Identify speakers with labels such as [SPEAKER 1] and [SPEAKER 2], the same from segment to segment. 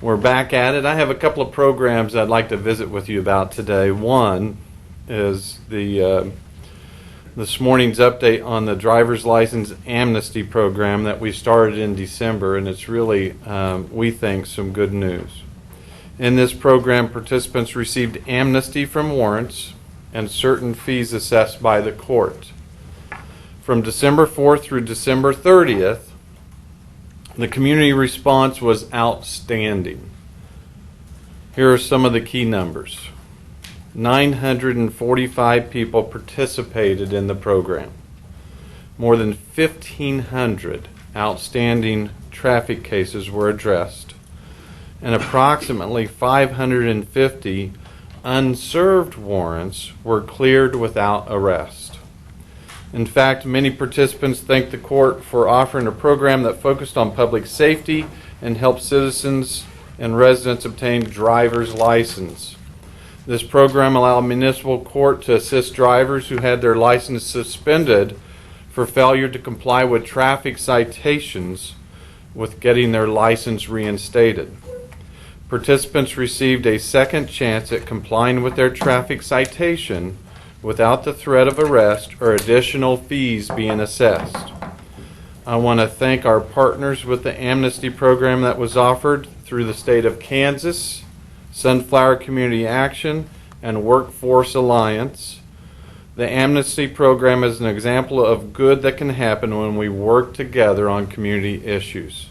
[SPEAKER 1] We're back at it. I have a couple of programs I'd like to visit with you about today. One is this morning's update on the driver's license amnesty program that we started in December, and it's really, we think, some good news. In this program, participants received amnesty from warrants and certain fees assessed by the court. From December 4th through December 30th, the community response was outstanding. Here are some of the key numbers. 945 people participated in the program. More than 1,500 outstanding traffic cases were addressed, and approximately 550 unserved warrants were cleared without arrest. In fact, many participants thanked the court for offering a program that focused on public safety and helped citizens and residents obtain driver's license. This program allowed municipal court to assist drivers who had their license suspended for failure to comply with traffic citations with getting their license reinstated. Participants received a second chance at complying with their traffic citation without the threat of arrest or additional fees being assessed. I want to thank our partners with the amnesty program that was offered through the state of Kansas, Sunflower Community Action, and Workforce Alliance. The amnesty program is an example of good that can happen when we work together on community issues.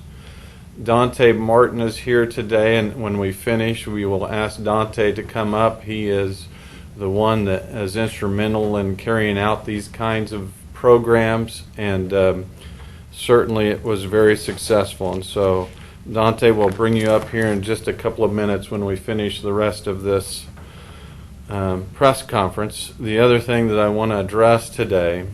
[SPEAKER 1] Dante Martin is here today, and when we finish, we will ask Dante to come up. He is the one that is instrumental in carrying out these kinds of programs, and certainly it was very successful. And so Dante will bring you up here in just a couple of minutes when we finish the rest of this press conference. The other thing that I want to address today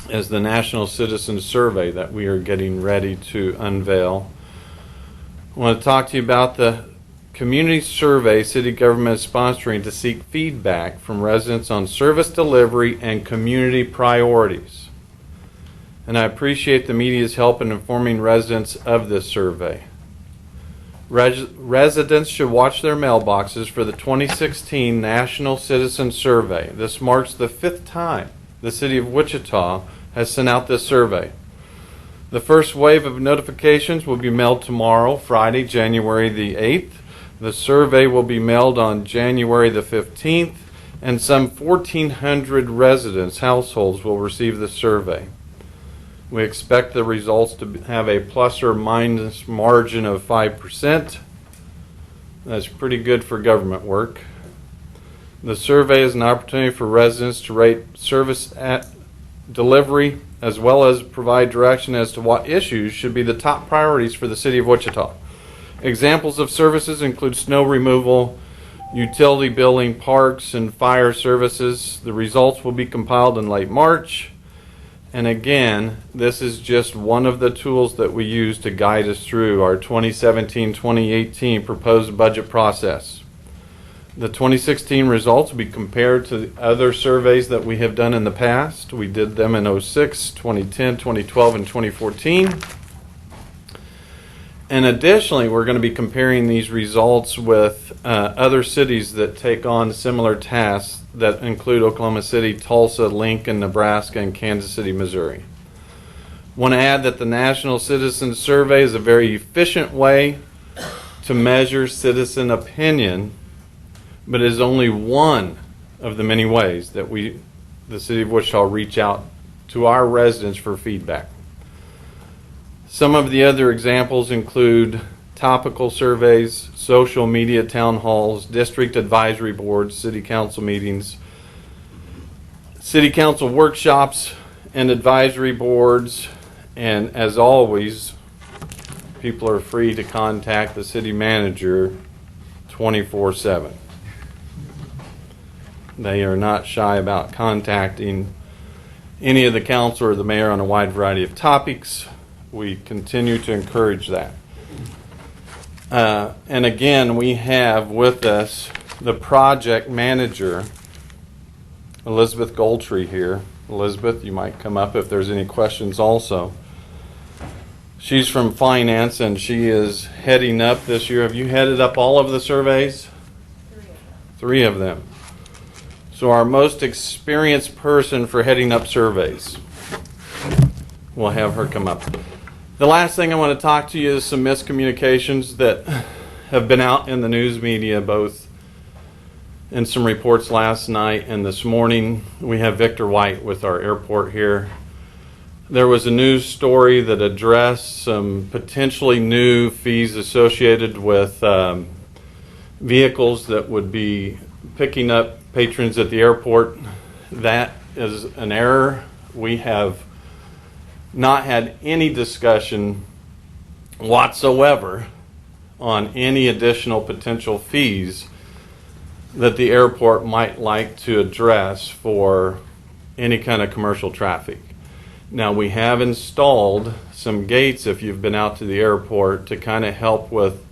[SPEAKER 1] is the National Citizen Survey that we are getting ready to unveil. I want to talk to you about the community survey city government is sponsoring to seek feedback from residents on service delivery and community priorities. And I appreciate the media's help in informing residents of this survey. Residents should watch their mailboxes for the 2016 National Citizen Survey. This marks the 5th time the city of Wichita has sent out this survey. The first wave of notifications will be mailed tomorrow, Friday, January the 8th. The survey will be mailed on January the 15th, and some 1,400 residents' households will receive the survey. We expect the results to have a plus or minus margin of 5%. That's pretty good for government work. The survey is an opportunity for residents to rate service at delivery as well as provide direction as to what issues should be the top priorities for the city of Wichita. Examples of services include snow removal, utility billing, parks, and fire services. The results will be compiled in late March. And again, this is just one of the tools that we use to guide us through our 2017-2018 proposed budget process. The 2016 results will be compared to the other surveys that we have done in the past. We did them in 2006, 2010, 2012, and 2014. And additionally, we're going to be comparing these results with other cities that take on similar tasks that include Oklahoma City, Tulsa, Lincoln, Nebraska, and Kansas City, Missouri. I want to add that the National Citizen Survey is a very efficient way to measure citizen opinion, but it is only one of the many ways that we, the City of Wichita, reach out to our residents for feedback. Some of the other examples include topical surveys, social media town halls, district advisory boards, city council meetings, city council workshops, and advisory boards. And as always, people are free to contact the city manager 24/7. They are not shy about contacting any of the council or the mayor on a wide variety of topics. We continue to encourage that. And again, we have with us the project manager, Elizabeth Goldtree here. Elizabeth, you might come up if there's any questions also. She's from finance, and she is heading up this year. Have you headed up all of the surveys? 3 of them. So our most experienced person for heading up surveys. We'll have her come up. The last thing I want to talk to you is some miscommunications that have been out in the news media, both in some reports last night and this morning. We have Victor White with our airport here. There was a news story that addressed some potentially new fees associated with vehicles that would be picking up patrons at the airport. That is an error. We have not had any discussion whatsoever on any additional potential fees that the airport might like to address for any kind of commercial traffic. Now, we have installed some gates, if you've been out to the airport, to kind of help with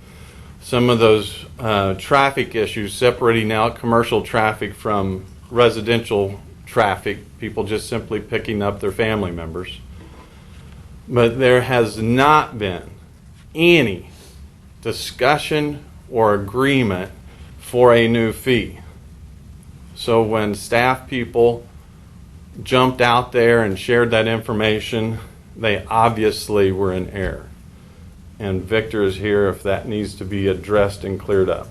[SPEAKER 1] some of those traffic issues, separating out commercial traffic from residential traffic, people just simply picking up their family members. But there has not been any discussion or agreement for a new fee. So when staff people jumped out there and shared that information, they obviously were in error. And Victor is here if that needs to be addressed and cleared up.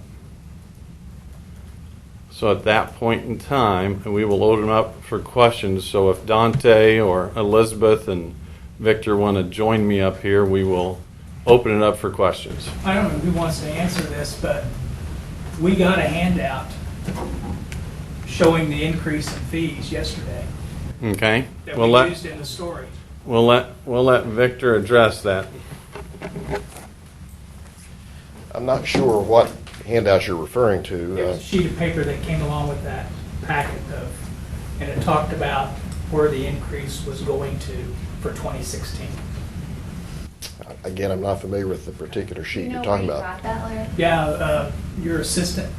[SPEAKER 1] So at that point in time, we will open up for questions. So if Dante or Elizabeth and Victor want to join me up here, we will open it up for questions.
[SPEAKER 2] I don't know who wants to answer this, but we got a handout showing the increase in fees yesterday.
[SPEAKER 1] Okay.
[SPEAKER 2] That we used in the story.
[SPEAKER 1] We'll let Victor address that.
[SPEAKER 3] I'm not sure what handouts you're referring to.
[SPEAKER 2] There's a sheet of paper that came along with that packet and it talked about where the increase was going to for 2016.
[SPEAKER 3] Again, I'm not familiar with the particular sheet you're talking about.
[SPEAKER 4] Got that, Larry?
[SPEAKER 2] Yeah, your assistant.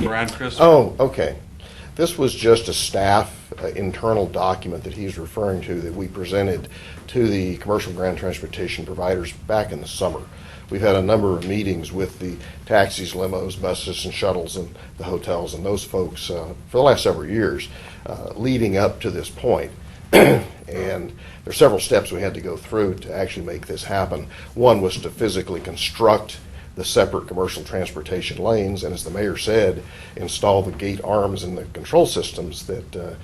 [SPEAKER 1] Brad Chris.
[SPEAKER 3] Oh, okay. This was just a staff internal document that he's referring to that we presented to the commercial ground transportation providers back in the summer. We've had a number of meetings with the taxis, limos, buses, and shuttles and the hotels and those folks for the last several years leading up to this point. And there are several steps we had to go through to actually make this happen. One was to physically construct the separate commercial transportation lanes, and as the mayor said, install the gate arms and the control systems that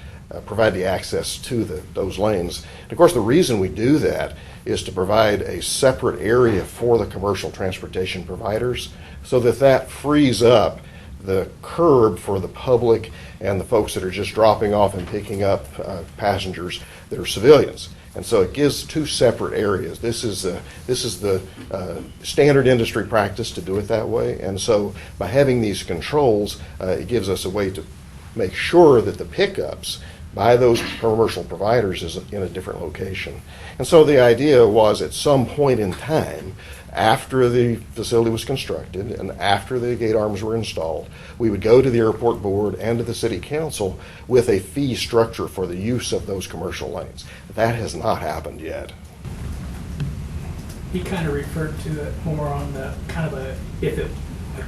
[SPEAKER 3] provide the access to those lanes. And of course, the reason we do that is to provide a separate area for the commercial transportation providers so that frees up the curb for the public and the folks that are just dropping off and picking up passengers that are civilians. And so it gives 2 separate areas. This is the standard industry practice to do it that way. And so by having these controls, it gives us a way to make sure that the pickups by those commercial providers is in a different location. And so the idea was at some point in time, after the facility was constructed and after the gate arms were installed, we would go to the airport board and to the city council with a fee structure for the use of those commercial lanes. That has not happened yet.
[SPEAKER 2] He kind of referred to it more on the kind of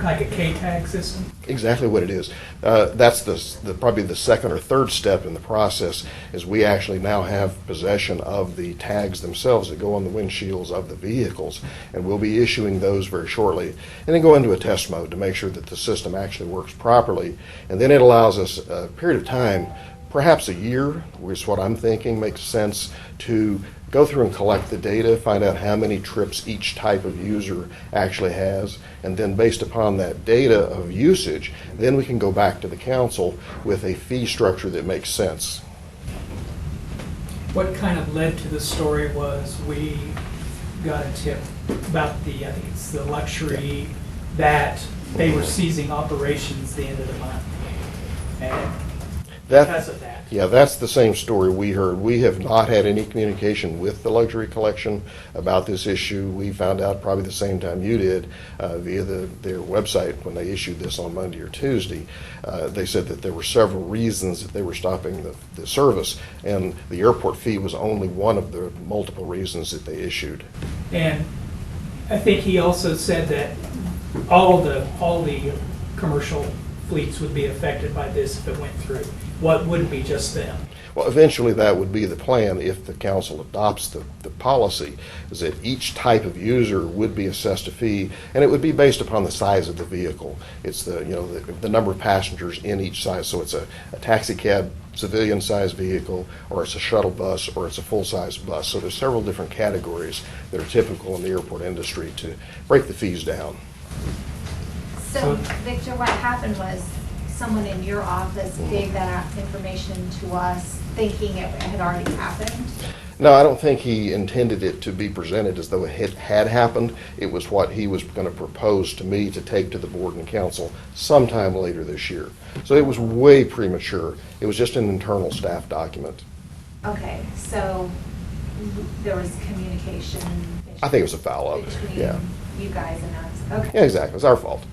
[SPEAKER 2] like a K-tag system.
[SPEAKER 3] Exactly what it is. That's probably the second or third step in the process is we actually now have possession of the tags themselves that go on the windshields of the vehicles, and we'll be issuing those very shortly, and then go into a test mode to make sure that the system actually works properly. And then it allows us a period of time, perhaps a year, which is what I'm thinking makes sense, to go through and collect the data, find out how many trips each type of user actually has, and then based upon that data of usage, then we can go back to the council with a fee structure that makes sense.
[SPEAKER 2] What kind of led to the story was we got a tip about I think it's the luxury, that they were ceasing operations the end of the month. And because of that.
[SPEAKER 3] Yeah, that's the same story we heard. We have not had any communication with the luxury collection about this issue. We found out probably the same time you did via their website when they issued this on Monday or Tuesday. They said that there were several reasons that they were stopping the service, and the airport fee was only one of the multiple reasons that they issued.
[SPEAKER 2] And I think he also said that all the commercial fleets would be affected by this if it went through. What would be just them?
[SPEAKER 3] Well, eventually that would be the plan if the council adopts the policy, is that each type of user would be assessed a fee, and it would be based upon the size of the vehicle. It's the number of passengers in each size. So it's a taxi cab, civilian-sized vehicle, or it's a shuttle bus, or it's a full-size bus. So there's several different categories that are typical in the airport industry to break the fees down.
[SPEAKER 4] So, Victor, what happened was someone in your office gave that information to us thinking it had already happened?
[SPEAKER 3] No, I don't think he intended it to be presented as though it had happened. It was what he was going to propose to me to take to the board and council sometime later this year. So it was way premature. It was just an internal staff document.
[SPEAKER 4] Okay, so there was communication
[SPEAKER 3] I think it was a foul of it,
[SPEAKER 4] between
[SPEAKER 3] yeah.
[SPEAKER 4] you guys and us. Okay.
[SPEAKER 3] Yeah, exactly. It's our fault.